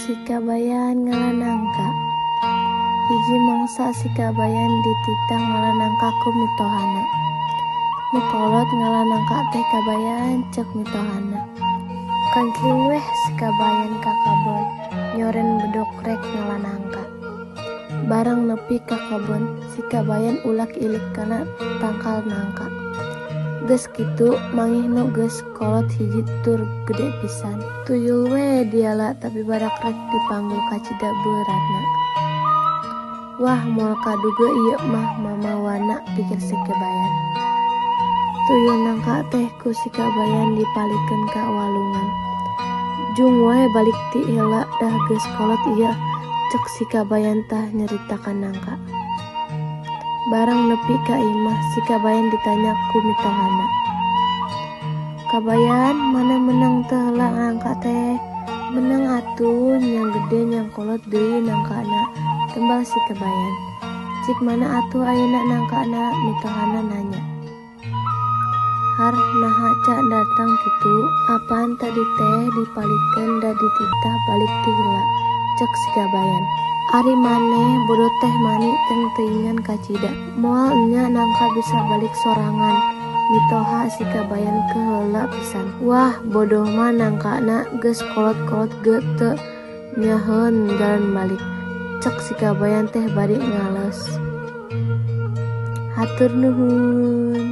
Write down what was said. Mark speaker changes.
Speaker 1: si kabayan ngalanangka. Hiji mangsa si kabayan dititah ngalanangka ku mitohana. Mukolot ngalanangka teh kabayan cek mitohana. Kangking weh si kabayan ka kabon nyoren bedok rek ngalanangka. Barang nepi ka kabon si kabayan ulak ilik kana tangkal nangka. Geus kitu mangihnu geus kolot hiji tur gede pisan. Tuyul we diala tapi barak rek dipanggul kacida beratna. Wah moal kaduga ieu mah mamawana pikir si kabayan. Tuyul nangka teh ku si kabayan dipalikeun ka walungan. Jung wae balik ti heula dah geus kolot ieu cek si kabayan tah nyeritakan nangka. Barang nepi ka imah si kabayan ditanya ku mitohana. Kabayan mana menang teh heula nangka teh? Menang atuh nyang gede nyang kolot deui nangkana. Tembal si kabayan. Cik mana atuh ayeuna nangkana? Mitohana nanya. Har naha cak datang kitu, apaan tadi teh dipalikeun da dititah balik ti heula, cek si kabayan. Ari maneh bodoh teh mani teng teuingan kacida. Moal nya nangka bisa balik sorangan. Mitoha si kabayan keheula pisan. Wah bodoh mah nangkana geus kolot-kolot ge teu nyaheun jalan balik. Cek si kabayan teh bari ngales. Hatur nuhun.